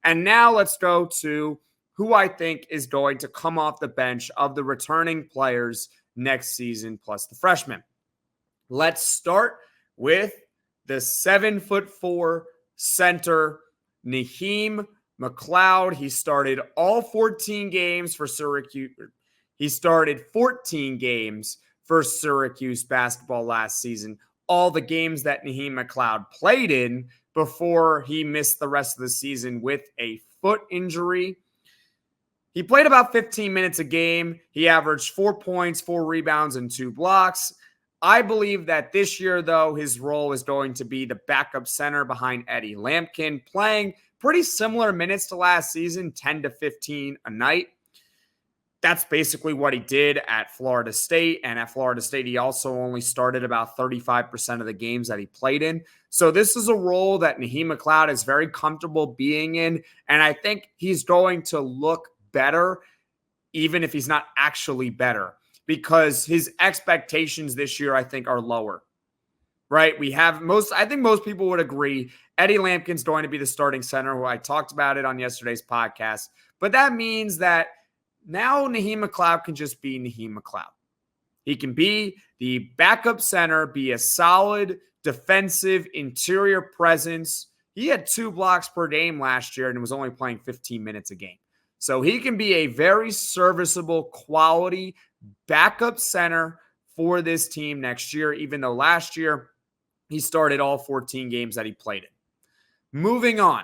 And now let's go to who I think is going to come off the bench of the returning players next season, plus the freshmen. Let's start with the 7'4" center, Naheem McLeod. He started all 14 games for Syracuse. He started 14 games for Syracuse basketball last season. All the games that Naheem McLeod played in before he missed the rest of the season with a foot injury. He played about 15 minutes a game. He averaged 4 points, 4 rebounds, and 2 blocks. I believe that this year, though, his role is going to be the backup center behind Eddie Lampkin, playing pretty similar minutes to last season, 10 to 15 a night. That's basically what he did at Florida State. And at Florida State, he also only started about 35% of the games that he played in. So this is a role that Naheem McLeod is very comfortable being in. And I think he's going to look better, even if he's not actually better, because his expectations this year, I think, are lower, right? I think most people would agree Eddie Lampkin's going to be the starting center, who I talked about it on yesterday's podcast. But that means that now Naheem McLeod can just be Naheem McLeod. He can be the backup center, be a solid defensive interior presence. He had 2 blocks per game last year and was only playing 15 minutes a game. So he can be a very serviceable, quality backup center for this team next year, even though last year he started all 14 games that he played in. Moving on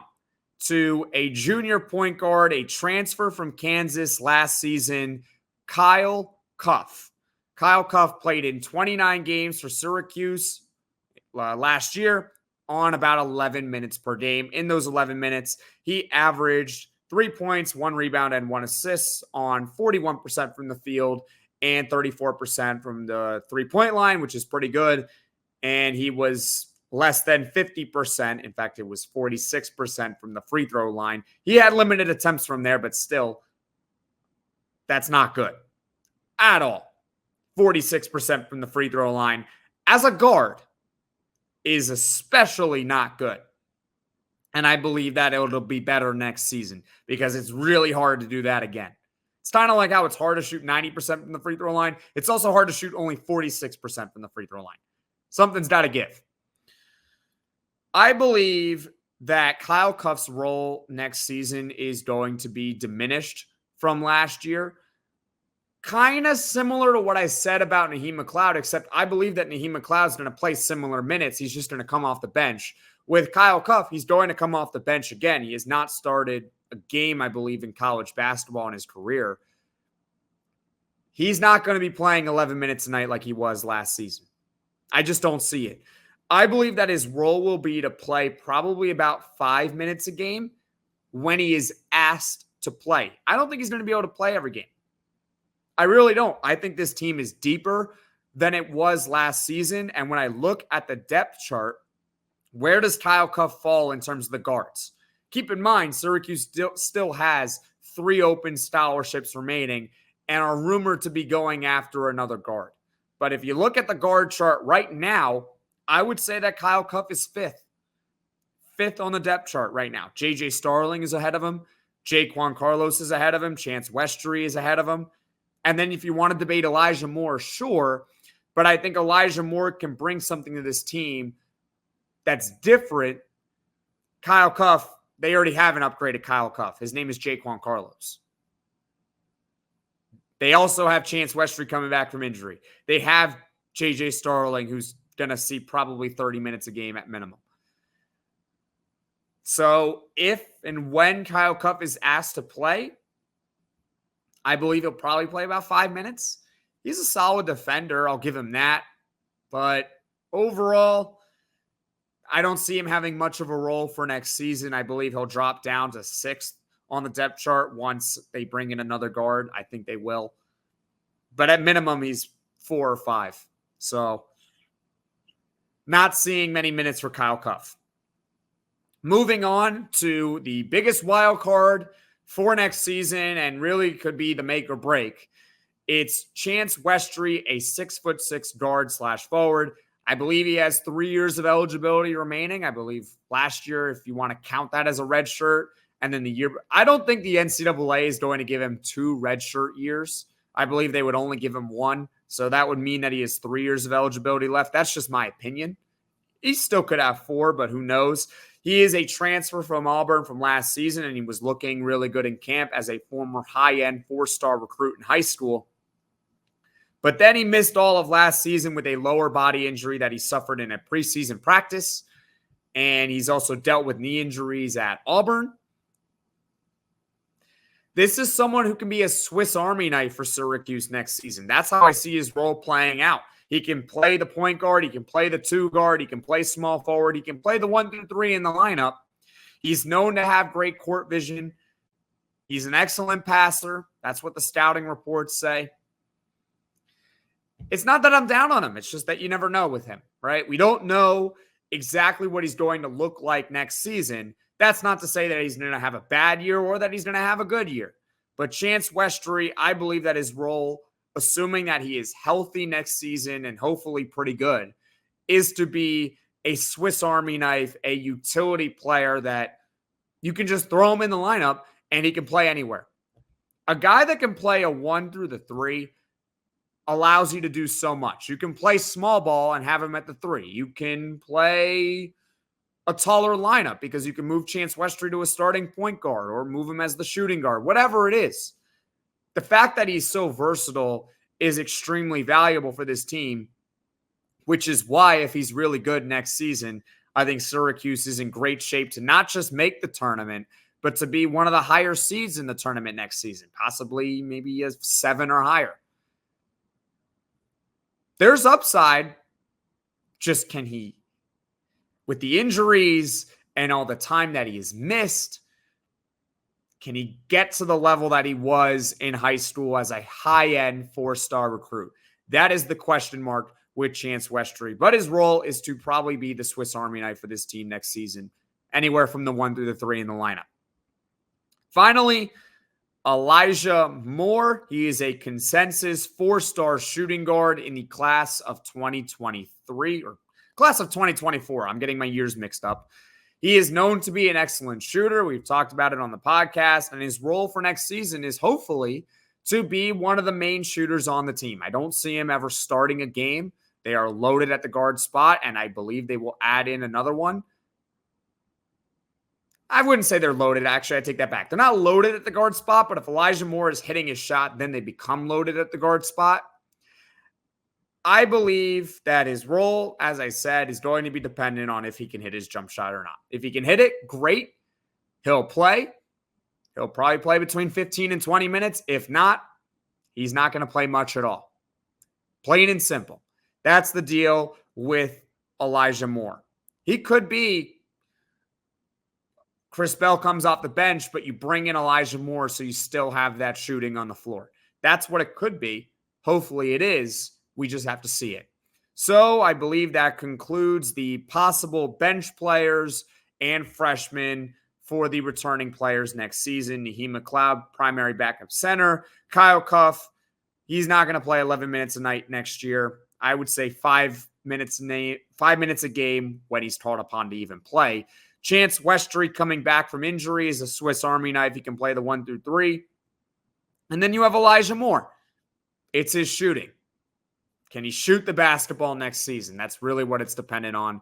to a junior point guard, a transfer from Kansas last season, Kyle Cuffe. Kyle Cuffe played in 29 games for Syracuse last year on about 11 minutes per game. In those 11 minutes, he averaged 3 points, 1 rebound, and 1 assist on 41% from the field and 34% from the three-point line, which is pretty good. And he was less than 50%. In fact, it was 46% from the free throw line. He had limited attempts from there, but still, that's not good at all. 46% from the free throw line as a guard is especially not good. And I believe that it'll be better next season because it's really hard to do that again. It's kind of like how it's hard to shoot 90% from the free throw line. It's also hard to shoot only 46% from the free throw line. Something's got to give. I believe that Kyle Cuffe's role next season is going to be diminished from last year. Kind of similar to what I said about Naheem McLeod, except I believe that Naheem McLeod is going to play similar minutes. He's just going to come off the bench. With Kyle Cuffe, he's going to come off the bench again. He has not started a game, I believe, in college basketball in his career. He's not going to be playing 11 minutes a night like he was last season. I just don't see it. I believe that his role will be to play probably about 5 minutes a game when he is asked to play. I don't think he's going to be able to play every game. I really don't. I think this team is deeper than it was last season. And when I look at the depth chart, where does Kyle Cuffe fall in terms of the guards? Keep in mind, Syracuse still has 3 open scholarships remaining and are rumored to be going after another guard. But if you look at the guard chart right now, I would say that Kyle Cuffe is 5th. 5th on the depth chart right now. J.J. Starling is ahead of him. Jaquan Carlos is ahead of him. Chance Westry is ahead of him. And then if you want to debate Elijah Moore, sure. But I think Elijah Moore can bring something to this team that's different. Kyle Cuffe, they already have an upgraded Kyle Cuffe. His name is Jaquan Carlos. They also have Chance Westry coming back from injury. They have J.J. Starling, who's going to see probably 30 minutes a game at minimum. So if and when Kyle Cuffe is asked to play, I believe he'll probably play about 5 minutes. He's a solid defender. I'll give him that. But overall, I don't see him having much of a role for next season. I believe he'll drop down to 6th on the depth chart once they bring in another guard. I think they will. But at minimum, he's 4 or 5. So not seeing many minutes for Kyle Cuffe. Moving on to the biggest wild card for next season and really could be the make or break. It's Chance Westry, a 6'6" guard / forward. I believe he has 3 years of eligibility remaining. I believe last year, if you want to count that as a red shirt, And then the year, I don't think the NCAA is going to give him 2 redshirt years. I believe they would only give him 1. So that would mean that he has 3 years of eligibility left. That's just my opinion. He still could have 4, but who knows? He is a transfer from Auburn from last season, and he was looking really good in camp as a former high-end 4-star recruit in high school. But then he missed all of last season with a lower body injury that he suffered in a preseason practice. And he's also dealt with knee injuries at Auburn. This is someone who can be a Swiss Army knife for Syracuse next season. That's how I see his role playing out. He can play the point guard. He can play the 2 guard. He can play small forward. He can play the 1 through 3 in the lineup. He's known to have great court vision. He's an excellent passer. That's what the scouting reports say. It's not that I'm down on him. It's just that you never know with him, right? We don't know exactly what he's going to look like next season. That's not to say that he's going to have a bad year or that he's going to have a good year. But Chance Westry, I believe that his role, assuming that he is healthy next season and hopefully pretty good, is to be a Swiss Army knife, a utility player that you can just throw him in the lineup and he can play anywhere. A guy that can play a 1 through the 3 allows you to do so much. You can play small ball and have him at the 3. You can play a taller lineup because you can move Chance Westry to a starting point guard or move him as the shooting guard, whatever it is. The fact that he's so versatile is extremely valuable for this team, which is why if he's really good next season, I think Syracuse is in great shape to not just make the tournament, but to be one of the higher seeds in the tournament next season, possibly maybe a 7 or higher. There's upside. Just can he, with the injuries and all the time that he has missed, can he get to the level that he was in high school as a high-end 4-star recruit? That is the question mark with Chance Westry. But his role is to probably be the Swiss Army knife for this team next season, anywhere from the 1 through the 3 in the lineup. Finally, Elijah Moore. He is a consensus 4-star shooting guard in the class of 2023 or class of 2024. I'm getting my years mixed up. He is known to be an excellent shooter. We've talked about it on the podcast, and his role for next season is hopefully to be one of the main shooters on the team. I don't see him ever starting a game. They are loaded at the guard spot, and I believe they will add in another one. I wouldn't say they're loaded. Actually, I take that back. They're not loaded at the guard spot, but if Elijah Moore is hitting his shot, then they become loaded at the guard spot. I believe that his role, as I said, is going to be dependent on if he can hit his jump shot or not. If he can hit it, great. He'll play. He'll probably play between 15 and 20 minutes. If not, he's not going to play much at all. Plain and simple. That's the deal with Elijah Moore. He could be Chris Bell comes off the bench, but you bring in Elijah Moore so you still have that shooting on the floor. That's what it could be. Hopefully it is. We just have to see it. So I believe that concludes the possible bench players and freshmen for the returning players next season. Naheem McLeod, primary backup center. Kyle Cuffe, he's not going to play 11 minutes a night next year. I would say 5 minutes a game when he's called upon to even play. Chance Westry coming back from injury is a Swiss Army knife. He can play the 1 through 3. And then you have Elijah Moore. It's his shooting. Can he shoot the basketball next season? That's really what it's dependent on.